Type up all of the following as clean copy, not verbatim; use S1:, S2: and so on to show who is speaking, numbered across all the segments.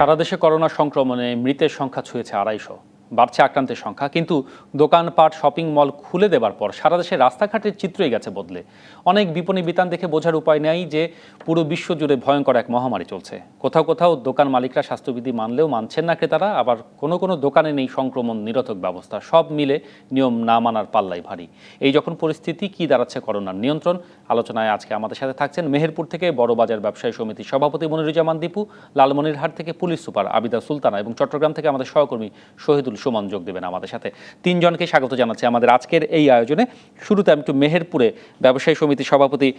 S1: সারা দেশে করোনা সংক্রমণে মৃতের সংখ্যা ছুঁয়েছে 250, বাড়ছে আক্রান্তের সংখ্যা। কিন্তু দোকানপাট, শপিং মল খুলে দেবার পর সারা দেশে রাস্তাঘাটের চিত্রই গেছে বদলে। অনেক বিপণী বিতান দেখে বোঝার উপায় নেই যে পুরো বিশ্ব জুড়ে ভয়ঙ্কর এক মহামারী চলছে। কোথাও কোথাও দোকান মালিকরা স্বাস্থ্যবিধি মানলেও মানছেন না ক্রেতারা, আবার কোনো কোনো দোকানে নেই সংক্রমণ নিরোধক ব্যবস্থা। সব মিলে নিয়ম না মানার পাল্লাই ভারী। এই যখন পরিস্থিতি, কি দাঁড়াচ্ছে করোনার নিয়ন্ত্রণ? আলোচনায় আজকে আমাদের সাথে থাকছেন মেহেরপুর থেকে বড়বাজার ব্যবসায়ী সমিতির সভাপতি মনিরুজ্জামান দীপু, লালমনিরহাট থেকে পুলিশ সুপার আবিদা সুলতানা এবং চট্টগ্রাম থেকে আমাদের সহকর্মী শহীদুল সুমন যোগ দেবেন আমাদের সাথে। তিনজনকে স্বাগত জানাচ্ছি আমাদের আজকের এই আয়োজনে। শুরুতে আমি একটু মেহেরপুরে ব্যবসায়ী সমিতির সভাপতি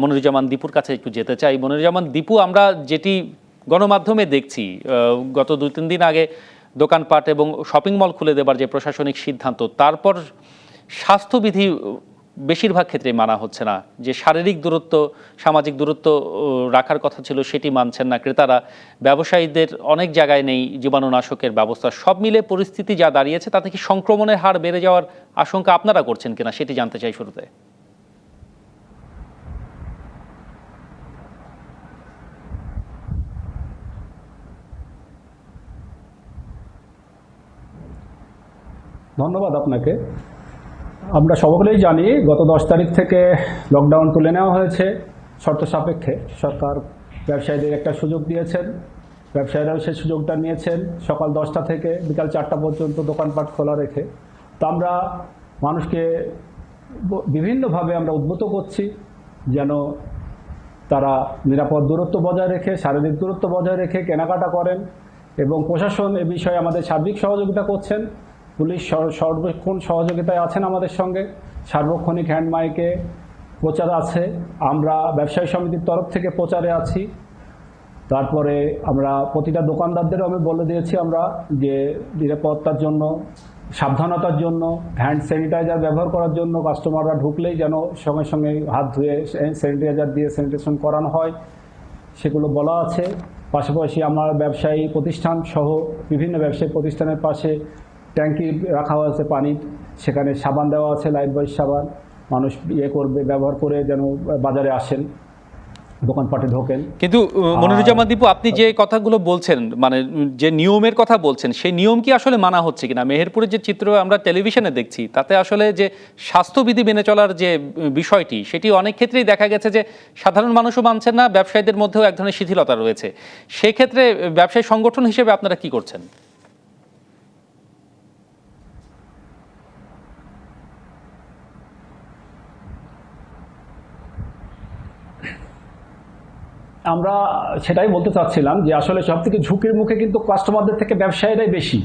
S1: মনিরুজ্জামান দীপুর কাছে একটু যেতে চাই। মনিরুজ্জামান দীপু, আমরা যেটি গণমাধ্যমে দেখছি গত 2-3 দিন আগে দোকানপাট এবং শপিং মল খুলে দেবার যে প্রশাসনিক সিদ্ধান্ত, তারপর স্বাস্থ্যবিধি বেশিরভাগ ক্ষেত্রে মানা হচ্ছে না। যে শারীরিক দূরত্ব, সামাজিক দূরত্ব রাখার কথা ছিল সেটি মানছেন না ক্রেতারা। ব্যবসায়ীদের অনেক জায়গায় নেই জীবাণুনাশকের ব্যবস্থা। সব মিলে পরিস্থিতি যা দাঁড়িয়েছে, তাতে কি সংক্রমণের হার বেড়ে যাওয়ার আশঙ্কা আপনারা করছেন কিনা সেটি জানতে চাই শুরুতে।
S2: ধন্যবাদ আপনাকে। আমরা সকলেই জানি গত 10 তারিখ থেকে লকডাউন তুলে নেওয়া হয়েছে শর্ত সাপেক্ষে। সরকার ব্যবসায়ীদের একটা সুযোগ দিয়েছেন, ব্যবসায়ীরাও সেই সুযোগটা নিয়েছেন। সকাল 10টা থেকে বিকাল 4টা পর্যন্ত দোকানপাট খোলা রেখে তো আমরা মানুষকে বিভিন্নভাবে আমরা উদ্বুদ্ধ করছি যেন তারা নিরাপদ দূরত্ব বজায় রেখে, শারীরিক দূরত্ব বজায় রেখে কেনাকাটা করেন। এবং প্রশাসন এ বিষয়ে আমাদের সার্বিক সহযোগিতা করছেন। পুলিশ সর্বক্ষণ সহযোগিতায় আছেন আমাদের সঙ্গে। সার্বক্ষণিক হ্যান্ড মাইকে প্রচার আছে, আমরা ব্যবসায়ী সমিতির তরফ থেকে প্রচারে আছি। তারপরে আমরা প্রতিটা দোকানদারদেরও আমি বলে দিয়েছি আমরা যে নিরাপত্তার জন্য, সাবধানতার জন্য, হ্যান্ড স্যানিটাইজার ব্যবহার করার জন্য, কাস্টমাররা ঢুকলেই যেন সঙ্গে সঙ্গে হাত ধুয়ে স্যানিটাইজার দিয়ে স্যানিটেশন করানো হয়, সেগুলো বলা আছে। পাশাপাশি আমার ব্যবসায়ী প্রতিষ্ঠান সহ বিভিন্ন ব্যবসায়ী প্রতিষ্ঠানের পাশে ট্যাঙ্কি রাখা হয়েছে পানির, সেখানে সাবান দেওয়া আছে, লাইফবয় সাবান। মানুষ করবে, ব্যবহার করে যেন বাজারে আসেন, দোকানপাটে ঢোকেন।
S1: কিন্তু মনিরুজ্জামান দীপু, আপনি যে কথাগুলো বলছেন, মানে যে নিয়মের কথা বলছেন, সেই নিয়ম কি আসলে মানা হচ্ছে কিনা? মেহেরপুরের যে চিত্র আমরা টেলিভিশনে দেখছি, তাতে আসলে যে স্বাস্থ্যবিধি মেনে চলার যে বিষয়টি, সেটি অনেক ক্ষেত্রেই দেখা গেছে যে সাধারণ মানুষও মানছেন না, ব্যবসায়ীদের মধ্যেও এক ধরনের শিথিলতা রয়েছে। সেক্ষেত্রে ব্যবসায়ী সংগঠন হিসেবে আপনারা কি করছেন?
S2: আমরা সেটাই বলতে চাচ্ছিলাম যে আসলে সব থেকে ঝুঁকির মুখে কিন্তু কাস্টমারদের থেকে ব্যবসায়ীরাই বেশি।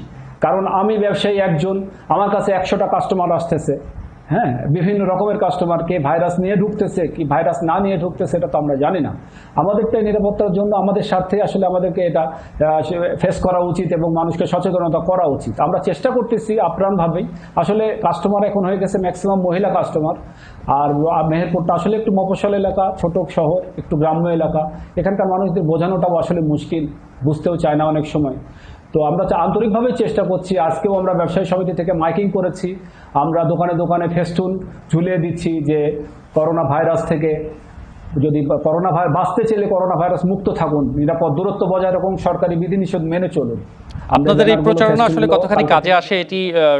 S2: কারণ আমি ব্যবসায়ী একজন, আমার কাছে 100টা কাস্টমার আসতেছে। হ্যাঁ, বিভিন্ন রকমের কাস্টমার, কে ভাইরাস নিয়ে ঢুকতেছে কি ভাইরাস না নিয়ে ঢুকতেছে এটা তো আমরা জানি না। আমাদেরটাই নিরাপত্তার জন্য আমাদের স্বার্থে আসলে আমাদেরকে এটা ফেস করা উচিত এবং মানুষকে সচেতনতা করা উচিত। আমরা চেষ্টা করতেছি আপ্রাণভাবেই। আসলে কাস্টমার এখন হয়ে গেছে ম্যাক্সিমাম মহিলা কাস্টমার। আর মেহেরপুরটা আসলে একটু মফস্বল এলাকা, ছোট শহর, একটু গ্রাম্য এলাকা। এখানকার মানুষদের বোঝানোটাও আসলে মুশকিল, বুঝতেও চায় না অনেক সময়। তো আমরা আন্তরিকভাবে চেষ্টা করছি। আজকেও আমরা ব্যবসায়ী সমিতি থেকে মাইকিং করেছি, আমরা দোকানে দোকানে ফেস্টুন ঝুলিয়ে দিচ্ছি যে করোনা ভাইরাস থেকে যদি বাঁচতে চাইলে করোনা ভাইরাস মুক্ত থাকুন, নিরাপদ দূরত্ব বজায় রাখুন, সরকারি বিধিনিষেধ মেনে চলুন।
S1: আপনাদের এই প্রচারণা আসলে কতখানি কাজে আসে এটি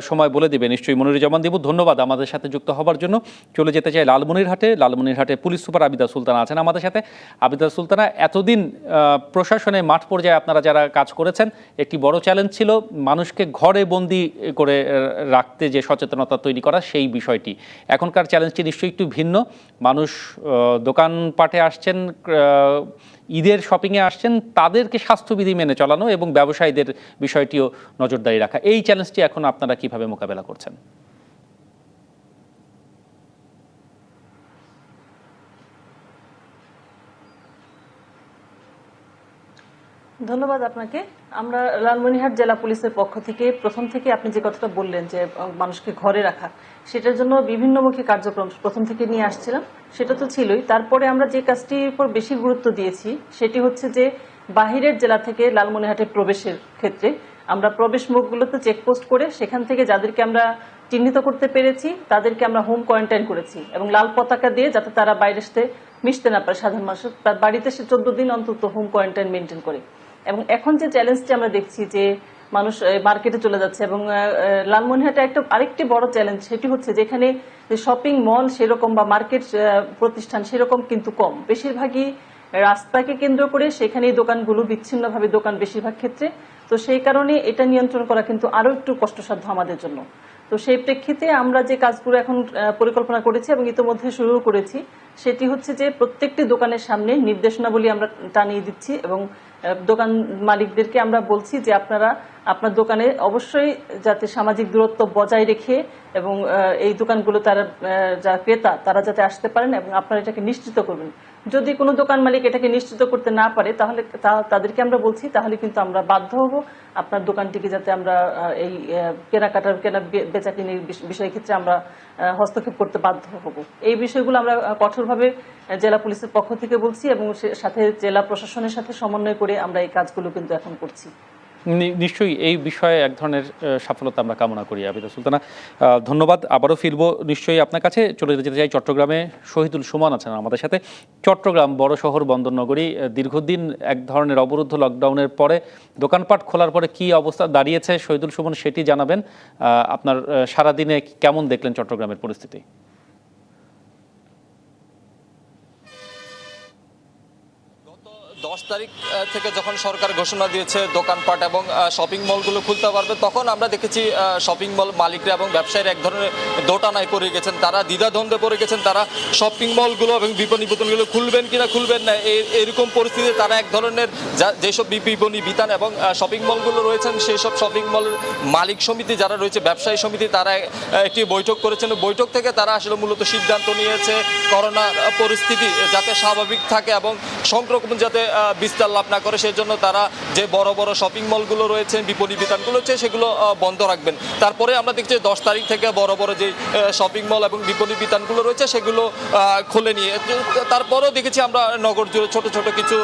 S1: সময় বলে দিবে নিশ্চয়ই। মনিরুজ্জামান দীপু, ধন্যবাদ আমাদের সাথে যুক্ত হবার জন্য। চলে যেতে চাই লালমনিরহাটে পুলিশ সুপার আবিদা সুলতানা আছেন আমাদের সাথে। আবিদা সুলতানা, এতদিন প্রশাসনে মাঠ পর্যায়ে আপনারা যারা কাজ করেছেন, একটি বড় চ্যালেঞ্জ ছিল মানুষকে ঘরে বন্দি করে রাখতে যে সচেতনতা তৈরি করা, সেই বিষয়টি। এখনকার চ্যালেঞ্জটি নিশ্চয়ই একটু ভিন্ন। মানুষ দোকানপাটে আসছেন, ঈদের শপিংয়ে আসছেন, তাদেরকে স্বাস্থ্যবিধি মেনে চলানো এবং ব্যবসায়ীদের বিষয়টিও নজরদারি রাখা, এই চ্যালেঞ্জটি এখন আপনারা কিভাবে মোকাবেলা করছেন?
S3: ধন্যবাদ আপনাকে। আমরা লালমনিরহাট জেলা পুলিশের পক্ষ থেকে প্রথম থেকে আপনি যে কথাটা বললেন যে মানুষকে ঘরে রাখা, সেটার জন্য বিভিন্নমুখী কার্যক্রম প্রথম থেকে নিয়ে আসছিলাম। সেটা তো ছিলই। তারপরে আমরা যে কাজটির উপর বেশি গুরুত্ব দিয়েছি সেটি হচ্ছে যে বাহিরের জেলা থেকে লালমনিরহাটে প্রবেশের ক্ষেত্রে আমরা প্রবেশ মুখগুলোতে চেকপোস্ট করে সেখান থেকে যাদেরকে আমরা চিহ্নিত করতে পেরেছি তাদেরকে আমরা হোম কোয়ারেন্টাইন করেছি এবং লাল পতাকা দিয়ে, যাতে তারা বাইরে মিশতে না পারে সাধারণ মানুষ, তার বাড়িতে সে 14 দিন অন্তত হোম কোয়ারেন্টাইন মেনটেন করে। এবং এখন যে চ্যালেঞ্জটি আমরা দেখছি যে মানুষ মার্কেটে চলে যাচ্ছে, এবং লালমনিরহাটে আরেকটি বড় চ্যালেঞ্জ সেটি হচ্ছে যেখানে শপিং মল সেরকম বা মার্কেট প্রতিষ্ঠান সেরকম কিন্তু কম, বেশিরভাগই রাস্তাকে কেন্দ্র করে সেখানেই দোকানগুলো বিচ্ছিন্নভাবে দোকান বেশিরভাগ ক্ষেত্রে। তো সেই কারণে এটা নিয়ন্ত্রণ করা কিন্তু আরো একটু কষ্টসাধ্য আমাদের জন্য। তো সেই প্রেক্ষিতে আমরা যে কাজগুলো এখন পরিকল্পনা করেছি এবং ইতিমধ্যে শুরু করেছি সেটি হচ্ছে যে প্রত্যেকটি দোকানের সামনে নির্দেশনাবলী আমরা টানিয়ে দিচ্ছি এবং দোকান মালিকদেরকে আমরা বলছি যে আপনারা আপনার দোকানে অবশ্যই যাতে সামাজিক দূরত্ব বজায় রেখে এবং এই দোকানগুলো তারা যারা ক্রেতা তারা যাতে আসতে পারেন এবং আপনারা এটাকে নিশ্চিত করবেন। যদি কোনো দোকান মালিক এটাকে নিশ্চিত করতে না পারে তাহলে তাদেরকে আমরা বলছি তাহলে কিন্তু আমরা বাধ্য হব আপনার দোকানটিকে যাতে আমরা এই কেনাকাটার বেচা কিনির বিষয় ক্ষেত্রে আমরা হস্তক্ষেপ করতে বাধ্য হব। এই বিষয়গুলো আমরা কঠোরভাবে জেলা পুলিশের পক্ষ থেকে বলছি এবং সাথে জেলা প্রশাসনের সাথে সমন্বয় করে আমরা এই কাজগুলো কিন্তু এখন করছি।
S1: নিশ্চয়ই এই বিষয়ে এক ধরনের সফলতা আমরা কামনা করি। আবিদা সুলতানা, ধন্যবাদ। আবারও ফিরব নিশ্চয়ই আপনার কাছে। চলে যেতে চাই চট্টগ্রামে, শহীদুল সুমন আছেন আমাদের সাথে। চট্টগ্রাম বড় শহর, বন্দরনগরী, দীর্ঘদিন এক ধরনের অবরুদ্ধ লকডাউনের পরে দোকানপাট খোলার পরে কি অবস্থা দাঁড়িয়েছে শহীদুল সুমন সেটি জানাবেন। আপনার সারাদিনে কেমন দেখলেন চট্টগ্রামের পরিস্থিতি?
S4: 10 তারিখ থেকে যখন সরকার ঘোষণা দিয়েছে দোকানপাট এবং শপিং মলগুলো খুলতে পারবে, তখন আমরা দেখেছি শপিং মল মালিকরা এবং ব্যবসায়ীরা এক ধরনের দোটানায় পড়ে গেছেন, তারা দ্বিধাদ্বন্দ্বে পড়ে গেছেন। তারা শপিং মলগুলো এবং বিপণী বিতানগুলো খুলবেন কিনা খুলবেন না, এরকম পরিস্থিতিতে তারা এক ধরনের যেসব বিপণী বিতান এবং শপিং মলগুলো রয়েছেন সেই সব শপিং মলের মালিক সমিতি যারা রয়েছে, ব্যবসায়ী সমিতি, তারা একটি বৈঠক করেছেন। বৈঠক থেকে তারা আসলে মূলত সিদ্ধান্ত নিয়েছে করোনা পরিস্থিতি যাতে স্বাভাবিক থাকে এবং সংক্রমণ যাতে বিস্তার লাভ না করে, সেজন্য তারা যে বড় বড় শপিং মলগুলো রয়েছে, বিপণী বিতানগুলো রয়েছে, সেগুলো বন্ধ রাখবেন। তারপরে আমরা দেখছি 10 তারিখ থেকে বড় বড় যে শপিং মল এবং বিপণী বিতানগুলো রয়েছে সেগুলো খুলে নিয়ে, তারপরেও দেখেছি আমরা নগর জুড়ে ছোট ছোট কিছু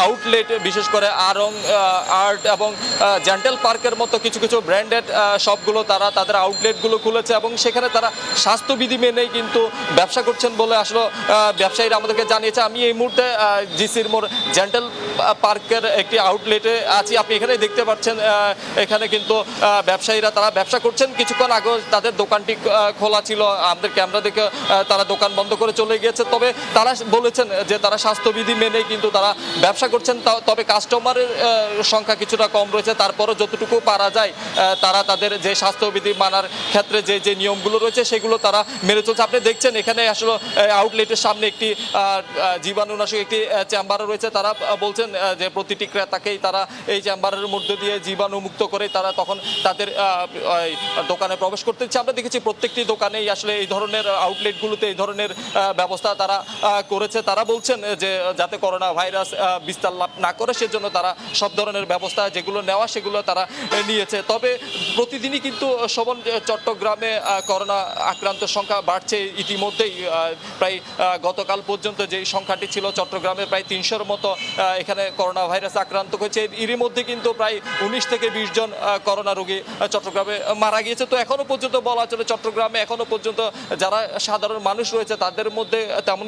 S4: আউটলেট, বিশেষ করে আরং আর্ট এবং জেন্টাল পার্কের মতো কিছু কিছু ব্র্যান্ডেড শপগুলো তারা তাদের আউটলেটগুলো খুলেছে এবং সেখানে তারা স্বাস্থ্যবিধি মেনেই কিন্তু ব্যবসা করছেন বলে আসলে ব্যবসায়ীরা আমাদেরকে জানিয়েছে। আমি এই মুহূর্তে জিসির মোড় জেন্টাল পার্কের একটি আউটলেটে আছি। আপনি এখানে দেখতে পাচ্ছেন এখানে কিন্তু ব্যবসায়ীরা তারা ব্যবসা করছেন। কিছুক্ষণ আগে তাদের দোকানটি খোলা ছিল, আমাদের ক্যামেরা দেখে তারা দোকান বন্ধ করে চলে গিয়েছে। তবে তারা বলেছেন যে তারা স্বাস্থ্যবিধি মেনেই কিন্তু তারা ব্যবসা করছেন। তবে কাস্টমারের সংখ্যা কিছুটা কম রয়েছে, তারপরও যতটুকু পারা যায় তারা তাদের যে স্বাস্থ্যবিধি মানার ক্ষেত্রে যে যে নিয়মগুলো রয়েছে সেগুলো তারা মেনে চলছে। আপনি দেখছেন এখানে আসলে আউটলেটের সামনে একটি জীবাণুনাশক একটি চেম্বার রয়েছে। তারা বলছেন যে প্রতিটি ক্রেতাকেই তারা এই চেম্বারের মধ্যে দিয়ে জীবাণু মুক্ত করে তারা তখন তাদের দোকানে প্রবেশ করতে দিচ্ছে। আমরা দেখেছি প্রত্যেকটি দোকানেই আসলে এই ধরনের আউটলেটগুলোতে এই ধরনের ব্যবস্থা তারা করেছে। তারা বলছেন যে যাতে করোনা ভাইরাস বিস্তার লাভ না করে সেজন্য তারা সব ধরনের ব্যবস্থা যেগুলো নেওয়া সেগুলো তারা নিয়েছে। তবে প্রতিদিনই কিন্তু শোভন চট্টগ্রামে করোনা আক্রান্তের সংখ্যা বাড়ছে। ইতিমধ্যেই প্রায় গতকাল পর্যন্ত যে সংখ্যাটি ছিল চট্টগ্রামে প্রায় 300-র মতো এখানে করোনা ভাইরাস আক্রান্ত হয়েছে। এরই মধ্যে কিন্তু প্রায় 19 থেকে 20 জন করোনা রোগী চট্টগ্রামে মারা গিয়েছে। তো এখনো পর্যন্ত বলা চলে চট্টগ্রামে এখনো পর্যন্ত যারা সাধারণ মানুষ রয়েছে তাদের মধ্যে তেমন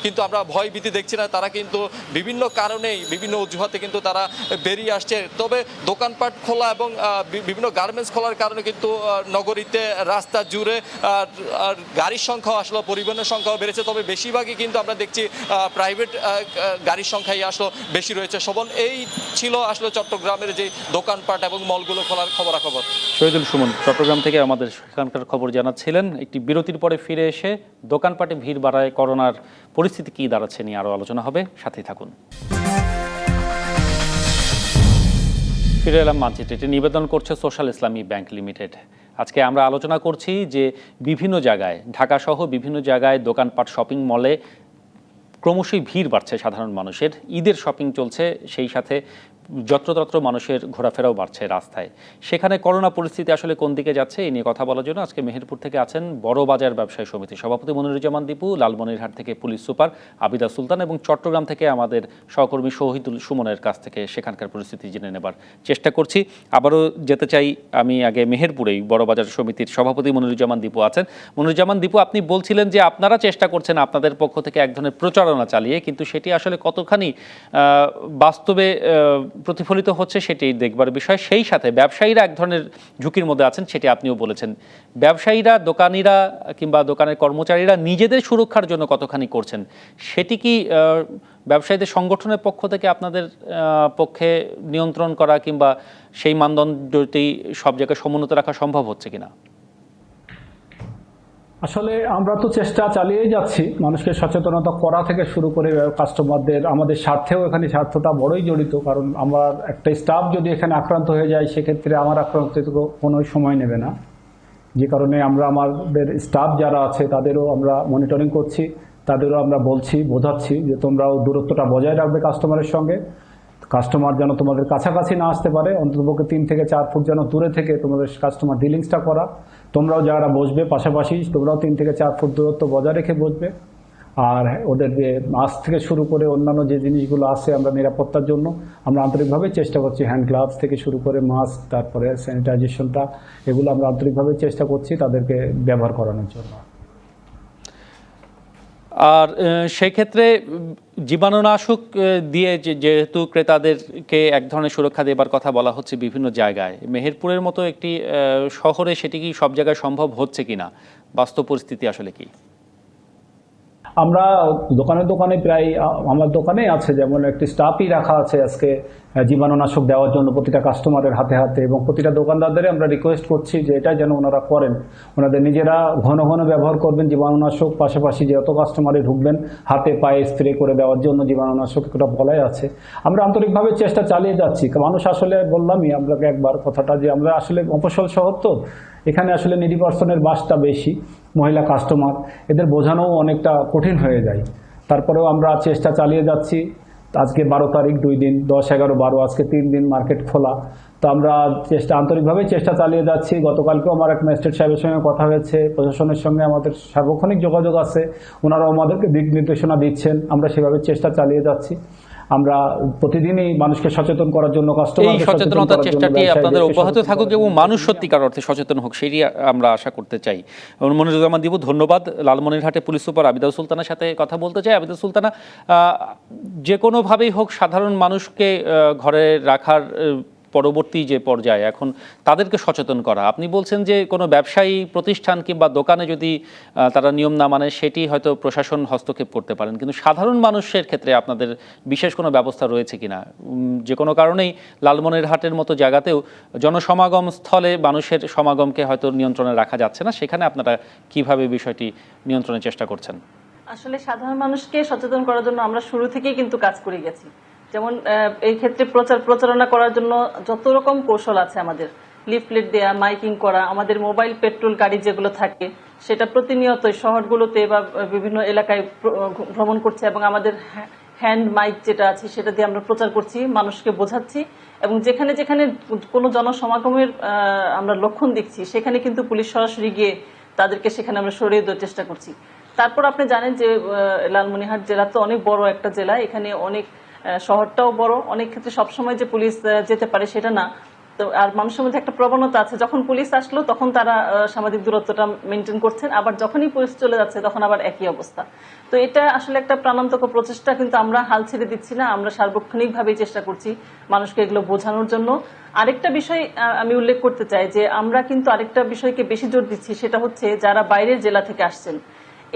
S4: কিন্তু আমরা ভয় ভীতি দেখছি না। তারা কিন্তু বিভিন্ন কারণেই বিভিন্ন অজুহাতে কিন্তু তারা বেরিয়ে আসছে। তবে দোকানপাট খোলা এবং বিভিন্ন গার্মেন্টস খোলার কারণে কিন্তু নগরীতে রাস্তা জুড়ে গাড়ির সংখ্যাও আসলে পরিবহনের সংখ্যাও বেড়েছে। তবে বেশিরভাগই কিন্তু আমরা দেখছি প্রাইভেট গাড়ির সংখ্যাই আসলে বেশি রয়েছে। শোভন, এই ছিল আসলে চট্টগ্রামের যে দোকানপাট এবং মলগুলো খোলার খবরাখবর।
S1: শহীদুল সুমন চট্টগ্রাম থেকে আমাদের সেখানকার খবর জানাচ্ছিলেন। একটি বিরতির পরে ফিরে এসে দোকানপাটে ভিড় বাড়ায় করোনার পরিস্থিতি কী দাঁড়াচ্ছে নিয়ে আরও আলোচনা হবে, সাথেই থাকুন। ফিরে এলাম মানচিত্রে। এটি নিবেদন করছে সোশ্যাল ইসলামী ব্যাংক লিমিটেড। আজকে আমরা আলোচনা করছি যে বিভিন্ন জায়গায়, ঢাকা সহ বিভিন্ন জায়গায় দোকানপাট, শপিং মলে ক্রমশই ভিড় বাড়ছে সাধারণ মানুষের। ঈদের শপিং চলছে, সেই সাথে যত্রতত্র মানুষের ঘোরাফেরাও বাড়ছে রাস্তায়। সেখানে করোনা পরিস্থিতি আসলে কোন দিকে যাচ্ছে এই নিয়ে কথা বলার জন্য আজকে মেহেরপুর থেকে আছেন বড় বাজার ব্যবসায়ী সমিতির সভাপতি মনিরুজ্জামান দীপু, লালমনিরহাট থেকে পুলিশ সুপার আবিদা সুলতান এবং চট্টগ্রাম থেকে আমাদের সহকর্মী শহীদুল সুমনের কাছ থেকে সেখানকার পরিস্থিতি জেনে নেবার চেষ্টা করছি। আবারও যেতে চাই আমি আগে মেহেরপুরেই, বড় বাজার সমিতির সভাপতি মনিরুজ্জামান দীপু আছেন। মনিরুজ্জামান দীপু, আপনি বলছিলেন যে আপনারা চেষ্টা করছেন আপনাদের পক্ষ থেকে এক ধরনের প্রচারণা চালিয়ে, কিন্তু সেটি আসলে কতখানি বাস্তবে প্রতিফলিত হচ্ছে সেটি দেখবার বিষয়। সেই সাথে ব্যবসায়ীরা এক ধরনের ঝুঁকির মধ্যে আছেন, সেটি আপনিও বলেছেন। ব্যবসায়ীরা, দোকানিরা কিংবা দোকানের কর্মচারীরা নিজেদের সুরক্ষার জন্য কতখানি করছেন, সেটি কি ব্যবসায়ীদের সংগঠনের পক্ষ থেকে আপনাদের পক্ষে নিয়ন্ত্রণ করা কিংবা সেই মানদণ্ডটি সব জায়গায় সমুন্নত রাখা সম্ভব হচ্ছে কিনা?
S2: আসলে আমরা তো চেষ্টা চালিয়েই যাচ্ছি মানুষকে সচেতনতা করা থেকে শুরু করে কাস্টমারদের, আমাদের স্বার্থেও এখানে স্বার্থটা বড়ই জড়িত। কারণ আমার একটা স্টাফ যদি এখানে আক্রান্ত হয়ে যায়, সেক্ষেত্রে আমার আক্রান্ত কোনো সময় নেবে না। যে কারণে আমরা আমাদের স্টাফ যারা আছে তাদেরও আমরা মনিটরিং করছি, তাদেরও আমরা বলছি, বোঝাচ্ছি যে তোমরাও দূরত্বটা বজায় রাখবে কাস্টমারের সঙ্গে। কাস্টমার যেন তোমাদের কাছাকাছি না আসতে পারে, অন্ততপক্ষে 3 থেকে 4 ফুট যেন দূরে থেকে তোমাদের কাস্টমার ডিলিংসটা করা। তোমরাও যারা বসবে পাশাপাশি, তোমরাও 3 থেকে 4 ফুট দূরত্ব বজায় রেখে বসবে। আর ওদের যে মাস্ক থেকে শুরু করে অন্যান্য যে জিনিসগুলো আছে আমরা নিরাপত্তার জন্য আমরা আন্তরিকভাবে চেষ্টা করছি। হ্যান্ড গ্লাভস থেকে শুরু করে মাস্ক, তারপরে স্যানিটাইজেশনটা, এগুলো আমরা আন্তরিকভাবে চেষ্টা করছি তাদেরকে ব্যবহার করানোর জন্য।
S1: আর সেই ক্ষেত্রে জীবাণুনাশক দিয়ে যেহেতু ক্রেতাদেরকে এক ধরনের সুরক্ষা দেবার কথা বলা হচ্ছে বিভিন্ন জায়গায়, মেহেরপুরের মতো একটি শহরে সেটি কি সব জায়গায় সম্ভব হচ্ছে কিনা, বাস্তব পরিস্থিতি আসলে কি?
S2: আমরা দোকানে দোকানে প্রায়, আমার দোকানে আছে যেমন একটি স্টাফই রাখা আছে আজকে জীবাণুনাশক দেওয়ার জন্য প্রতিটা কাস্টমারের হাতে হাতে, এবং প্রতিটা দোকানদারদের আমরা রিকোয়েস্ট করছি যে এটা যেন ওনারা করেন, ওনাদের নিজেরা ঘন ঘন ব্যবহার করবেন জীবাণুনাশক। পাশাপাশি যত কাস্টমারে ঢুকবেন হাতে পায়ে স্প্রে করে দেওয়ার জন্য জীবাণুনাশক একটা বলাই আছে। আমরা আন্তরিকভাবে চেষ্টা চালিয়ে যাচ্ছি। মানুষ আসলে, বললামই আপনাকে একবার কথাটা, যে আমরা আসলে মফস্বল শহর, তো এখানে আসলে নিডি পার্সনের বাসটা বেশি, মহিলা কাস্টমার, এদের বোঝানোও অনেকটা কঠিন হয়ে যায়। তারপরেও আমরা চেষ্টা চালিয়ে যাচ্ছি। আজকে 12 তারিখ, 2 দিন, 10, 11, 12, আজকে 3 দিন মার্কেট খোলা। তো আমরা আন্তরিকভাবে চেষ্টা চালিয়ে যাচ্ছি। গতকালকেও আমার এক ম্যাজিস্ট্রেট সাহেবের সঙ্গে কথা হয়েছে, প্রশাসনের সঙ্গে আমাদের সার্বক্ষণিক যোগাযোগ আছে, ওনারাও আমাদেরকে দিক নির্দেশনা দিচ্ছেন, আমরা সেভাবে চেষ্টা চালিয়ে যাচ্ছি। আমরা প্রতিদিনই মানুষকে সচেতন করার জন্য,
S1: এই সচেতনতার চেষ্টাটি আপনাদের অব্যাহত থাকুক এবং মানুষ সত্যিকার অর্থে সচেতন হোক, সেটি আমরা আশা করতে চাই। মনিরুজ্জামান দিব, ধন্যবাদ। লালমনিরহাটে পুলিশ সুপার আবিদা সুলতানার সাথে কথা বলতে চাই। আবিদা সুলতানা, যে কোনোভাবেই হোক সাধারণ মানুষকে ঘরে রাখার পরবর্তী যে পর্যায়ে এখন তাদেরকে সচেতন করা, আপনি বলছেন যে কোনো ব্যবসায়ী প্রতিষ্ঠান কিংবা দোকানে যদি তারা নিয়ম না মানে সেটি হয়তো প্রশাসন হস্তক্ষেপ করতে পারেন, কিন্তু সাধারণ মানুষের ক্ষেত্রে আপনাদের বিশেষ কোনো ব্যবস্থা রয়েছে কিনা? যে কোনো কারণেই লালমনিরহাটের মতো জায়গাতেও জনসমাগম স্থলে মানুষের সমাগমকে হয়তো নিয়ন্ত্রণে রাখা যাচ্ছে না, সেখানে আপনারা কিভাবে বিষয়টি নিয়ন্ত্রণের চেষ্টা করছেন?
S3: আসলে সাধারণ মানুষকে সচেতন করার জন্য আমরা শুরু থেকেই কিন্তু কাজ করে গেছি। যেমন এই ক্ষেত্রে প্রচারণা করার জন্য যত রকম কৌশল আছে আমাদের, লিফলেট দেয়া, মাইকিং করা, আমাদের মোবাইল পেট্রোল গাড়ি যেগুলো থাকে সেটা প্রতিনিয়তই শহরগুলোতে বা বিভিন্ন এলাকায় ভ্রমণ করছে, এবং আমাদের হ্যান্ড মাইক যেটা আছে সেটা দিয়ে আমরা প্রচার করছি, মানুষকে বোঝাচ্ছি, এবং যেখানে যেখানে কোনো জনসমাগমের আমরা লক্ষণ দেখছি সেখানে কিন্তু পুলিশ সরাসরি গিয়ে তাদেরকে সেখানে আমরা সরিয়ে দেওয়ার চেষ্টা করছি। তারপর আপনি জানেন যে লালমনিরহাট জেলা তো অনেক বড় একটা জেলা, এখানে অনেক শহরটাও বড়, অনেক ক্ষেত্রে সবসময় যে পুলিশ যেতে পারে সেটা না। তো আর মানুষের মধ্যে একটা প্রবণতা আছে, যখন পুলিশ আসলো তখন তারা সামাজিক দূরত্বটা মেনটেন করছেন, আবার যখনই পুলিশ চলে যাচ্ছে তখন আবার একই অবস্থা। তো এটা আসলে একটা প্রাণান্তক প্রচেষ্টা, কিন্তু আমরা হাল ছেড়ে দিচ্ছি না, আমরা সার্বক্ষণিকভাবেই চেষ্টা করছি মানুষকে এগুলো বোঝানোর জন্য। আরেকটা বিষয় আমি উল্লেখ করতে চাই যে আমরা কিন্তু আরেকটা বিষয়কে বেশি জোর দিচ্ছি, সেটা হচ্ছে যারা বাইরের জেলা থেকে আসছেন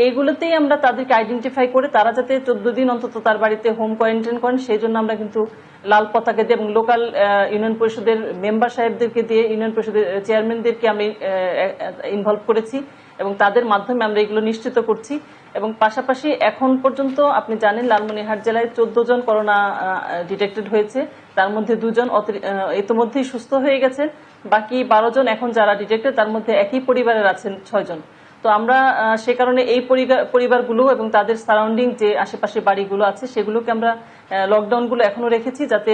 S3: এইগুলোতেই আমরা তাদেরকে আইডেন্টিফাই করে তারা যাতে 14 দিন অন্তত তার বাড়িতে হোম কোয়ারেন্টাইন করেন, সেই জন্য আমরা কিন্তু লাল পতাকা দিয়ে এবং লোকাল ইউনিয়ন পরিষদের মেম্বার সাহেবদেরকে দিয়ে, ইউনিয়ন পরিষদের চেয়ারম্যানদেরকে আমি ইনভলভ করেছি এবং তাদের মাধ্যমে আমরা এগুলো নিশ্চিত করছি। এবং পাশাপাশি এখন পর্যন্ত আপনি জানেন লালমনিরহাট জেলায় 14 জন করোনা ডিটেক্টেড হয়েছে, তার মধ্যে 2 জন ইতিমধ্যেই সুস্থ হয়ে গেছেন, বাকি 12 জন এখন যারা ডিটেক্টেড তার মধ্যে একই পরিবারের আছেন 6 জন। তো আমরা সে কারণে এই পরিবারগুলো এবং তাদের সারাউন্ডিং যে আশেপাশে বাড়িগুলো আছে সেগুলোকে আমরা লকডাউনগুলো এখনো রেখেছি, যাতে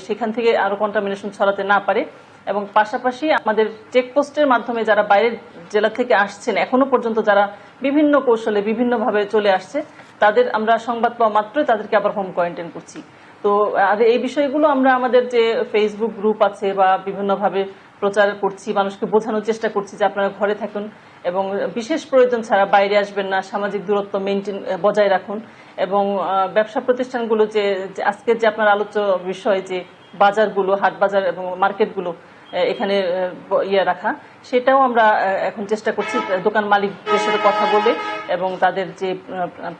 S3: সেখান থেকে আরো কন্টামিনেশন ছড়াতে না পারে। এবং পাশাপাশি আমাদের চেকপোস্টের মাধ্যমে যারা বাইরের জেলা থেকে আসছেন এখনো পর্যন্ত যারা বিভিন্ন কৌশলে বিভিন্নভাবে চলে আসছে, তাদের আমরা সংবাদ পাওয়া মাত্রই তাদেরকে আবার হোম কোয়ারেন্টাইন করছি। তো আর এই বিষয়গুলো আমরা আমাদের যে ফেসবুক গ্রুপ আছে বা বিভিন্নভাবে প্রচার করছি, মানুষকে বোঝানোর চেষ্টা করছি যে আপনারা ঘরে থাকুন এবং বিশেষ প্রয়োজন ছাড়া বাইরে আসবেন না, সামাজিক দূরত্ব বজায় রাখুন। এবং ব্যবসা প্রতিষ্ঠানগুলো যে আজকের যে আপনার আলোচ্য বিষয় যে বাজারগুলো, হাট বাজার এবং মার্কেটগুলো এখানে রাখা, সেটাও আমরা এখন চেষ্টা করছি দোকান মালিকদের সাথে কথা বলে, এবং তাদের যে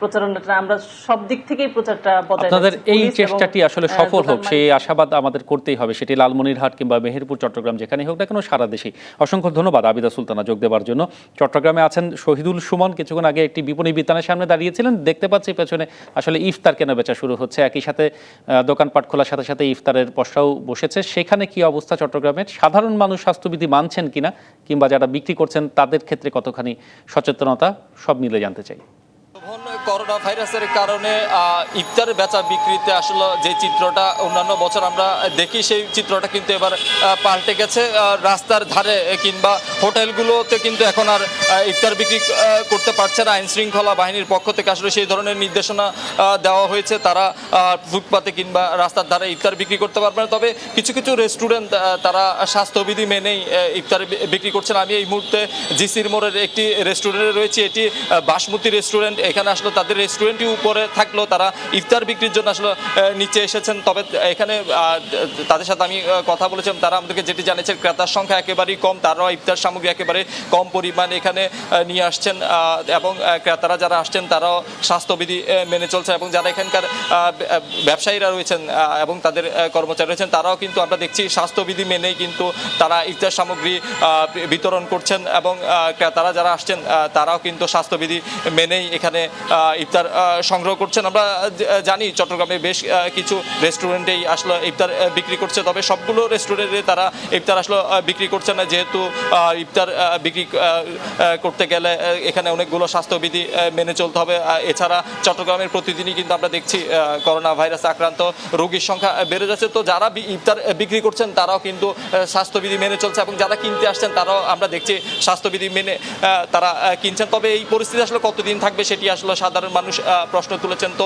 S3: প্রচারণাটা আমরা সব দিক থেকেই প্রচারটা বজায়
S1: আপনাদের
S3: রাখছি।
S1: এই
S3: পুলিশ এবং,
S1: চেষ্টাটি আসলে সফল হোক
S3: দোকান
S1: সেই আশাবাদ আমাদের করতেই হবে, সেটি লালমনিরহাট কিংবা মেহেরপুর, চট্টগ্রাম যেখানেই হোক না কেন সারা দেশেই। অসংখ্য ধন্যবাদ আবিদা সুলতানা যোগ দেওয়ার জন্য। চট্টগ্রামে আছেন শহীদুল সুমন, কিছুক্ষণ আগে একটি বিপণী বিতানের সামনে দাঁড়িয়েছিলেন, দেখতে পাচ্ছি পেছনে আসলে ইফতার কেনা বেচা শুরু হচ্ছে, একই সাথে দোকানপাট খোলার সাথে সাথে ইফতারের পসরাও বসেছে। সেখানে কি অবস্থা চট্টগ্রামের? সাধারণ মানুষ স্বাস্থ্যবিধি মানছেন কিনা, কিংবা যারা বিক্রি করছেন তাদের ক্ষেত্রে কতখানি সচেতনতা, সব মিলে জানতে চাই।
S4: করোনা ভাইরাসের কারণে ইফতার বেচা বিক্রিতে আসলে যে চিত্রটা অন্যান্য বছর আমরা দেখি, সেই চিত্রটা কিন্তু এবার পাল্টে গেছে। রাস্তার ধারে কিংবা হোটেলগুলোতে কিন্তু এখন আর ইফতার বিক্রি করতে পারছে না। আইন শৃঙ্খলা বাহিনীর পক্ষ থেকে আসলে সেই ধরনের নির্দেশনা দেওয়া হয়েছে, তারা ফুটপাতে কিংবা রাস্তার ধারে ইফতার বিক্রি করতে পারবে না। তবে কিছু কিছু রেস্টুরেন্ট তারা স্বাস্থ্যবিধি মেনেই ইফতার বিক্রি করছেন। আমি এই মুহূর্তে জিসির মোড়ের একটি রেস্টুরেন্টে রয়েছি, এটি বাসমতি রেস্টুরেন্ট। এখানে আসলে তাদের রেস্টুরেন্টই উপরে থাকলেও তারা ইফতার বিক্রির জন্য আসলে নিচে এসেছেন। তবে এখানে তাদের সাথে আমি কথা বলেছিলাম, তারা আমাদেরকে যেটি জানিয়েছেন ক্রেতার সংখ্যা একেবারেই কম, তারাও ইফতার সামগ্রী একেবারে কম পরিমাণে এখানে নিয়ে আসছেন, এবং ক্রেতারা যারা আসছেন তারাও স্বাস্থ্যবিধি মেনে চলছে, এবং যারা এখানকার ব্যবসায়ীরা রয়েছেন এবং তাদের কর্মচারী রয়েছেন তারাও কিন্তু আমরা দেখছি স্বাস্থ্যবিধি মেনেই কিন্তু তারা ইফতার সামগ্রী বিতরণ করছেন, এবং ক্রেতারা যারা আসছেন তারাও কিন্তু স্বাস্থ্যবিধি মেনেই এখানে ইফতার সংগ্রহ করছেন। আমরা জানি চট্টগ্রামে বেশ কিছু রেস্টুরেন্টেই আসলে ইফতার বিক্রি করছে, তবে সবগুলো রেস্টুরেন্টে তারা ইফতার আসলে বিক্রি করছে না, যেহেতু ইফতার বিক্রি করতে গেলে এখানে অনেকগুলো স্বাস্থ্যবিধি মেনে চলতে হবে। এছাড়া চট্টগ্রামের প্রতিদিনই কিন্তু আমরা দেখছি করোনা ভাইরাসে আক্রান্ত রোগীর সংখ্যা বেড়ে যাচ্ছে। তো যারা ইফতার বিক্রি করছেন তারাও কিন্তু স্বাস্থ্যবিধি মেনে চলছে, এবং যারা কিনতে আসছেন তারাও আমরা দেখছি স্বাস্থ্যবিধি মেনে তারা কিনছেন। তবে এই পরিস্থিতি আসলে কতদিন থাকবে সেটি আসলে সাধারণ মানুষ প্রশ্ন তুলেছেন। তো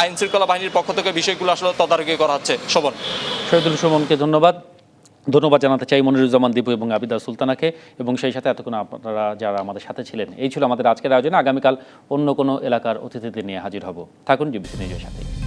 S4: আইন শৃঙ্খলা বাহিনীর পক্ষ থেকে বিষয়গুলো আসলে তদারকি করা হচ্ছে। শোভন।
S1: শহীদুল সুমনকে ধন্যবাদ জানাতে চাই, মনিরুজ্জামান দীপু এবং আবিদা সুলতানাকে, এবং সেই সাথে এতক্ষণ আপনারা যারা আমাদের সাথে ছিলেন। এই ছিল আমাদের আজকের আয়োজনে। আগামীকাল অন্য কোনো এলাকার অতিথিদের নিয়ে হাজির হব। থাকুন জিবিসি নিউজের সাথে।